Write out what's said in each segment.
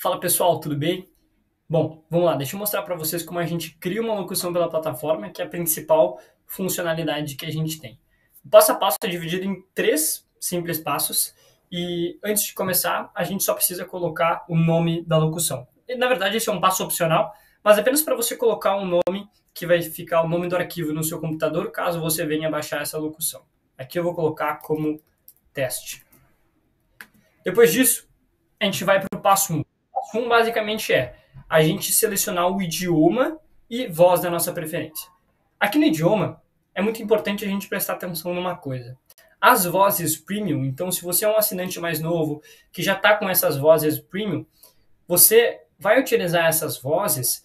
Fala pessoal, tudo bem? Bom, vamos lá, deixa eu mostrar para vocês como a gente cria uma locução pela plataforma, que é a principal funcionalidade que a gente tem. O passo a passo é dividido em três simples passos e antes de começar, a gente só precisa colocar o nome da locução. E, na verdade, esse é um passo opcional, mas apenas para você colocar um nome que vai ficar o nome do arquivo no seu computador, caso você venha baixar essa locução. Aqui eu vou colocar como teste. Depois disso, a gente vai para o passo 1. O passo 1 basicamente é a gente selecionar o idioma e voz da nossa preferência. Aqui no idioma, é muito importante a gente prestar atenção numa coisa. As vozes premium, então se você é um assinante mais novo, que já está com essas vozes premium, você vai utilizar essas vozes,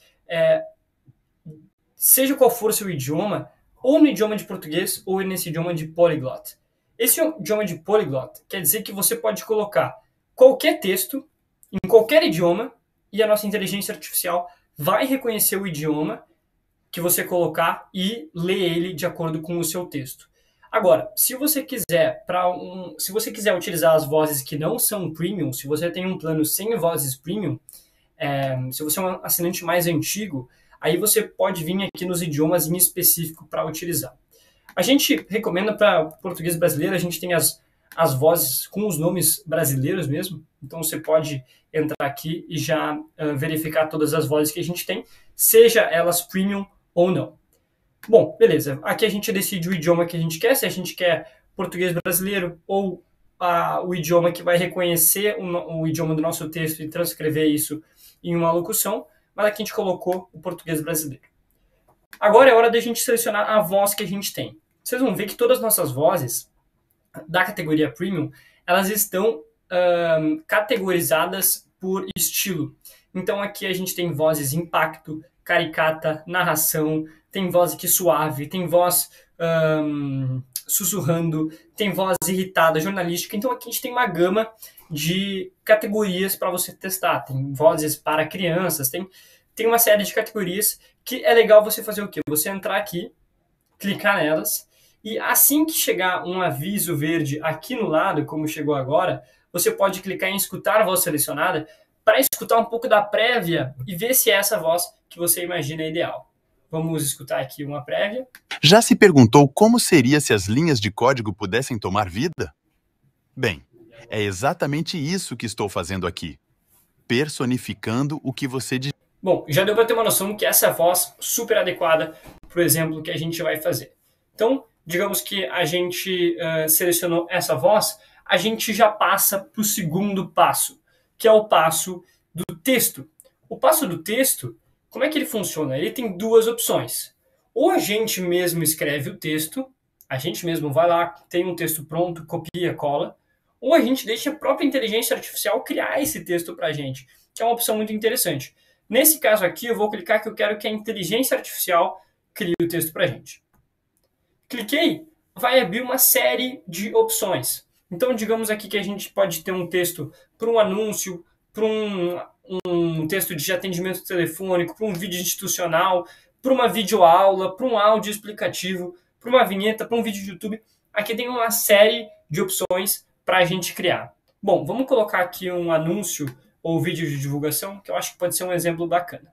seja qual for o seu idioma, ou no idioma de português, ou nesse idioma de polyglot. Esse idioma de polyglot quer dizer que você pode colocar qualquer texto em qualquer idioma e a nossa inteligência artificial vai reconhecer o idioma que você colocar e ler ele de acordo com o seu texto. Agora, se você quiser utilizar as vozes que não são premium, se você tem um plano sem vozes premium, se você é um assinante mais antigo, aí você pode vir aqui nos idiomas em específico para utilizar. A gente recomenda para português brasileiro, a gente tem as vozes com os nomes brasileiros mesmo, então você pode entrar aqui e já verificar todas as vozes que a gente tem, seja elas premium ou não. Bom, beleza, aqui a gente decide o idioma que a gente quer, se a gente quer português brasileiro ou o idioma que vai reconhecer o idioma do nosso texto e transcrever isso em uma locução, mas aqui a gente colocou o português brasileiro. Agora é hora da gente selecionar a voz que a gente tem. Vocês vão ver que todas as nossas vozes da categoria Premium, elas estão categorizadas por estilo. Então aqui a gente tem vozes impacto, caricata, narração, tem voz aqui suave, tem voz sussurrando, tem voz irritada, jornalística. Então aqui a gente tem uma gama de categorias para você testar. Tem vozes para crianças, tem uma série de categorias que é legal você fazer o quê? Você entrar aqui, clicar nelas, e assim que chegar um aviso verde aqui no lado, como chegou agora, você pode clicar em escutar a voz selecionada para escutar um pouco da prévia e ver se é essa voz que você imagina ideal. Vamos escutar aqui uma prévia. Já se perguntou como seria se as linhas de código pudessem tomar vida? Bem, é exatamente isso que estou fazendo aqui, personificando o que você diz. Bom, já deu para ter uma noção que essa é a voz super adequada para o exemplo que a gente vai fazer. Então, digamos que a gente selecionou essa voz, a gente já passa para o segundo passo, que é o passo do texto. O passo do texto, como é que ele funciona? Ele tem duas opções. Ou a gente mesmo escreve o texto, a gente mesmo vai lá, tem um texto pronto, copia, cola, ou a gente deixa a própria inteligência artificial criar esse texto para a gente, que é uma opção muito interessante. Nesse caso aqui, eu vou clicar que eu quero que a inteligência artificial crie o texto para a gente. Cliquei, vai abrir uma série de opções. Então, digamos aqui que a gente pode ter um texto para um anúncio, para um texto de atendimento telefônico, para um vídeo institucional, para uma videoaula, para um áudio explicativo, para uma vinheta, para um vídeo de YouTube. Aqui tem uma série de opções para a gente criar. Bom, vamos colocar aqui um anúncio ou vídeo de divulgação, que eu acho que pode ser um exemplo bacana.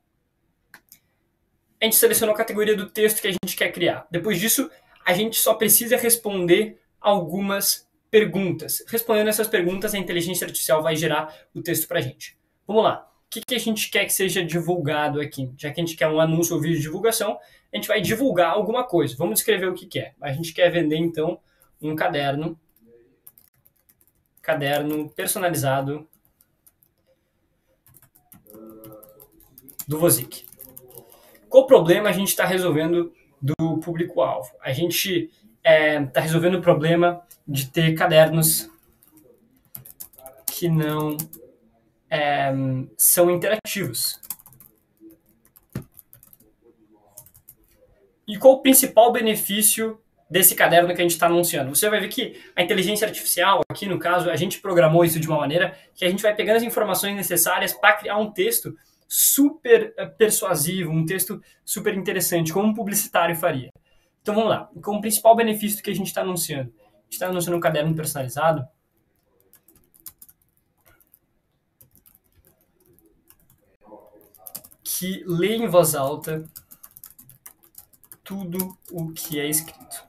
A gente selecionou a categoria do texto que a gente quer criar. Depois disso, a gente só precisa responder algumas perguntas. Respondendo essas perguntas, a inteligência artificial vai gerar o texto para a gente. Vamos lá. O que a gente quer que seja divulgado aqui? Já que a gente quer um anúncio ou vídeo de divulgação, a gente vai divulgar alguma coisa. Vamos descrever o que quer. A gente quer vender, então, um caderno personalizado do Vozic. Qual problema a gente está resolvendo do público-alvo? A gente está resolvendo o problema de ter cadernos que não são interativos. E qual o principal benefício desse caderno que a gente está anunciando? Você vai ver que a inteligência artificial, aqui no caso, a gente programou isso de uma maneira que a gente vai pegando as informações necessárias para criar um texto super persuasivo, um texto super interessante, como um publicitário faria. Então vamos lá. Com o principal benefício que a gente está anunciando? A gente está anunciando um caderno personalizado que lê em voz alta tudo o que é escrito.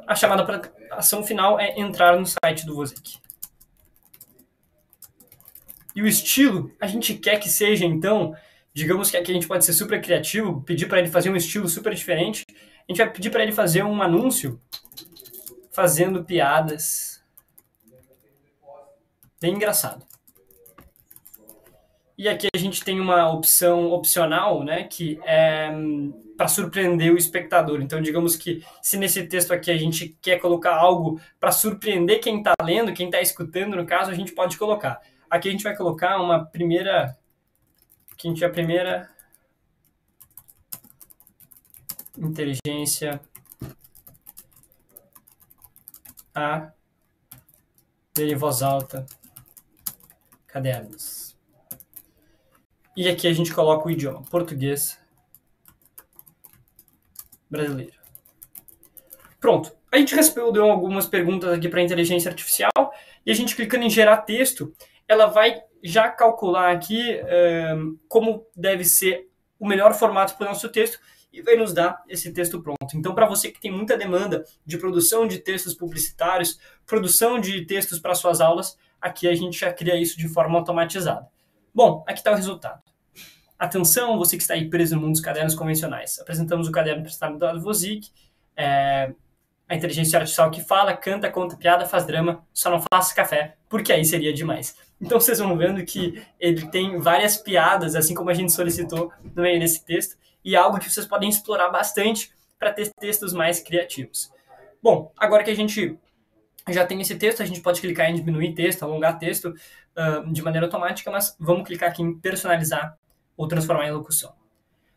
A chamada para ação final é entrar no site do Vozic. E o estilo, a gente quer que seja, então, digamos que aqui a gente pode ser super criativo, pedir para ele fazer um estilo super diferente. A gente vai pedir para ele fazer um anúncio fazendo piadas. Bem engraçado. E aqui a gente tem uma opção opcional, né, que é para surpreender o espectador. Então, digamos que se nesse texto aqui a gente quer colocar algo para surpreender quem está lendo, quem está escutando, no caso, a gente pode colocar. Aqui a gente vai colocar uma primeira... Aqui a gente a primeira... Inteligência a ler em voz alta cadernos. E aqui a gente coloca o idioma português brasileiro. Pronto. A gente respondeu algumas perguntas aqui para a inteligência artificial e a gente clicando em gerar texto, ela vai já calcular aqui como deve ser o melhor formato para o nosso texto e vai nos dar esse texto pronto. Então, para você que tem muita demanda de produção de textos publicitários, produção de textos para suas aulas, aqui a gente já cria isso de forma automatizada. Bom, aqui está o resultado. Atenção, você que está aí preso no mundo dos cadernos convencionais. Apresentamos o caderno prestado do Vozic, a inteligência artificial que fala, canta, conta piada, faz drama, só não faz café, porque aí seria demais. Então vocês vão vendo que ele tem várias piadas, assim como a gente solicitou no meio desse texto, e é algo que vocês podem explorar bastante para ter textos mais criativos. Bom, agora que a gente já tem esse texto, a gente pode clicar em diminuir texto, alongar texto de maneira automática, mas vamos clicar aqui em personalizar ou transformar em locução.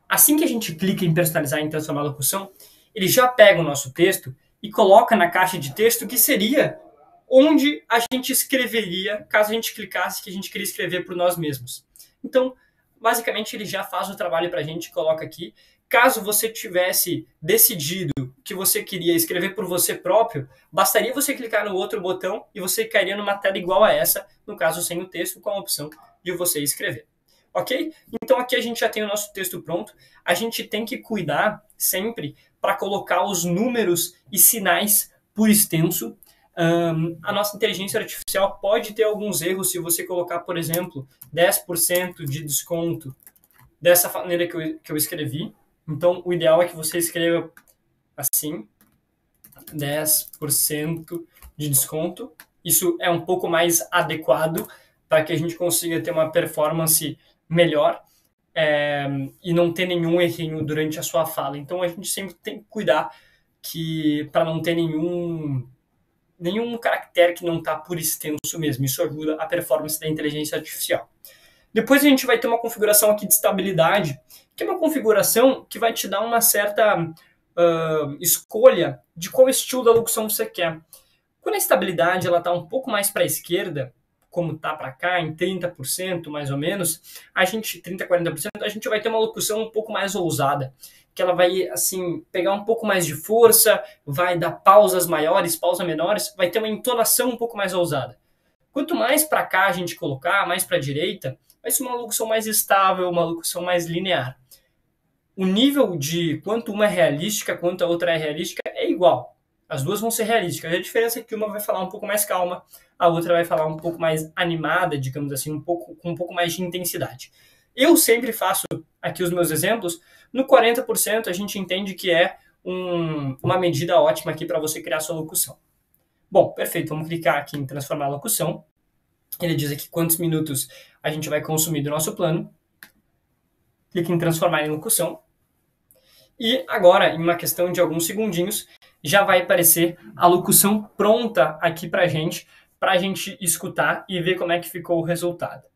Assim que a gente clica em personalizar e transformar em locução, ele já pega o nosso texto e coloca na caixa de texto que seria onde a gente escreveria, caso a gente clicasse que a gente queria escrever por nós mesmos. Então, basicamente, ele já faz o trabalho para a gente, coloca aqui. Caso você tivesse decidido que você queria escrever por você próprio, bastaria você clicar no outro botão e você cairia numa tela igual a essa, no caso sem o texto, com a opção de você escrever. Ok? Então aqui a gente já tem o nosso texto pronto. A gente tem que cuidar sempre para colocar os números e sinais por extenso. A nossa inteligência artificial pode ter alguns erros se você colocar, por exemplo, 10% de desconto dessa maneira que eu escrevi. Então, o ideal é que você escreva assim, 10% de desconto. Isso é um pouco mais adequado para que a gente consiga ter uma performance melhor e não ter nenhum errinho durante a sua fala. Então, a gente sempre tem que cuidar para não ter nenhum caractere que não está por extenso mesmo. Isso ajuda a performance da inteligência artificial. Depois a gente vai ter uma configuração aqui de estabilidade, que é uma configuração que vai te dar uma certa escolha de qual estilo da locução você quer. Quando a estabilidade está um pouco mais para a esquerda, como está para cá, em 30% mais ou menos, 30%, 40%, a gente vai ter uma locução um pouco mais ousada, que ela vai assim pegar um pouco mais de força, vai dar pausas maiores, pausas menores, vai ter uma entonação um pouco mais ousada. Quanto mais para cá a gente colocar, mais para a direita, vai ser uma locução mais estável, uma locução mais linear. O nível de quanto uma é realística, quanto a outra é realística, é igual. As duas vão ser realísticas. A diferença é que uma vai falar um pouco mais calma, a outra vai falar um pouco mais animada, digamos assim, com um pouco mais de intensidade. Eu sempre faço aqui os meus exemplos. No 40% a gente entende que é uma medida ótima aqui para você criar sua locução. Bom, perfeito. Vamos clicar aqui em transformar a locução. Ele diz aqui quantos minutos a gente vai consumir do nosso plano. Clique em transformar em locução. E agora, em uma questão de alguns segundinhos, já vai aparecer a locução pronta aqui para a gente escutar e ver como é que ficou o resultado.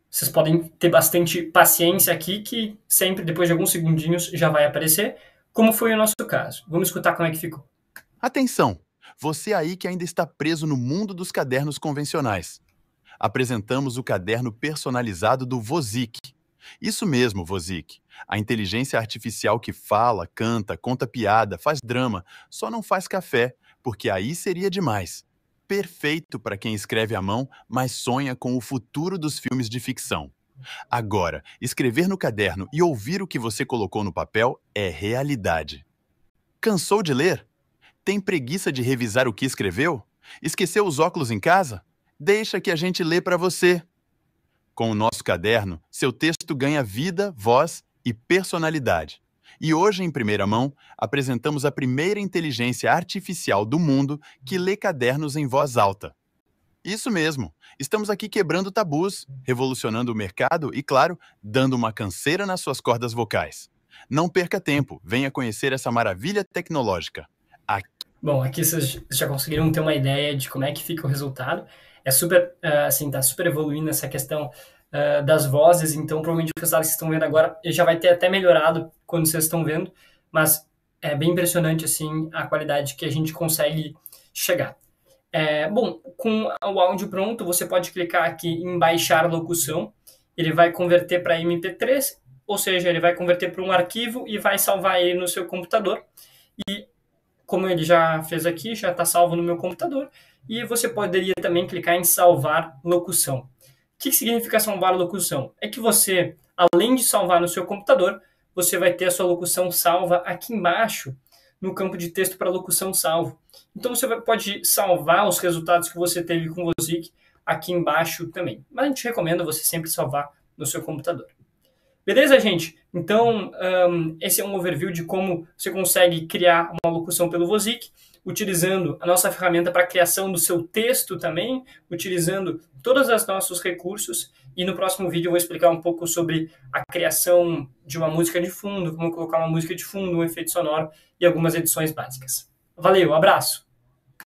Vocês podem ter bastante paciência aqui, que sempre, depois de alguns segundinhos, já vai aparecer, como foi o nosso caso. Vamos escutar como é que ficou. Atenção! Você aí que ainda está preso no mundo dos cadernos convencionais. Apresentamos o caderno personalizado do Vozic. Isso mesmo, Vozic. A inteligência artificial que fala, canta, conta piada, faz drama, só não faz café, porque aí seria demais. perfeito para quem escreve à mão, mas sonha com o futuro dos filmes de ficção. Agora, escrever no caderno e ouvir o que você colocou no papel é realidade. Cansou de ler? Tem preguiça de revisar o que escreveu? Esqueceu os óculos em casa? Deixa que a gente lê para você. Com o nosso caderno, seu texto ganha vida, voz e personalidade. E hoje, em primeira mão, apresentamos a primeira inteligência artificial do mundo que lê cadernos em voz alta. Isso mesmo, estamos aqui quebrando tabus, revolucionando o mercado e, claro, dando uma canseira nas suas cordas vocais. Não perca tempo, venha conhecer essa maravilha tecnológica. Bom, aqui vocês já conseguiram ter uma ideia de como é que fica o resultado. É super, assim, tá super evoluindo essa questão das vozes, então provavelmente o resultado que vocês estão vendo agora já vai ter até melhorado quando vocês estão vendo, mas é bem impressionante, assim, a qualidade que a gente consegue chegar. Bom, com o áudio pronto, você pode clicar aqui em baixar locução, ele vai converter para MP3, ou seja, ele vai converter para um arquivo e vai salvar ele no seu computador. E como ele já fez aqui, já está salvo no meu computador, e você poderia também clicar em salvar locução. O que significa salvar locução? É que você, além de salvar no seu computador, você vai ter a sua locução salva aqui embaixo, no campo de texto para locução salvo. Então você pode salvar os resultados que você teve com o Vozic aqui embaixo também. Mas a gente recomenda você sempre salvar no seu computador. Beleza, gente? Então, esse é um overview de como você consegue criar uma locução pelo Vozic, utilizando a nossa ferramenta para a criação do seu texto também, utilizando todos os nossos recursos. E no próximo vídeo eu vou explicar um pouco sobre a criação de uma música de fundo, como colocar uma música de fundo, um efeito sonoro e algumas edições básicas. Valeu, abraço!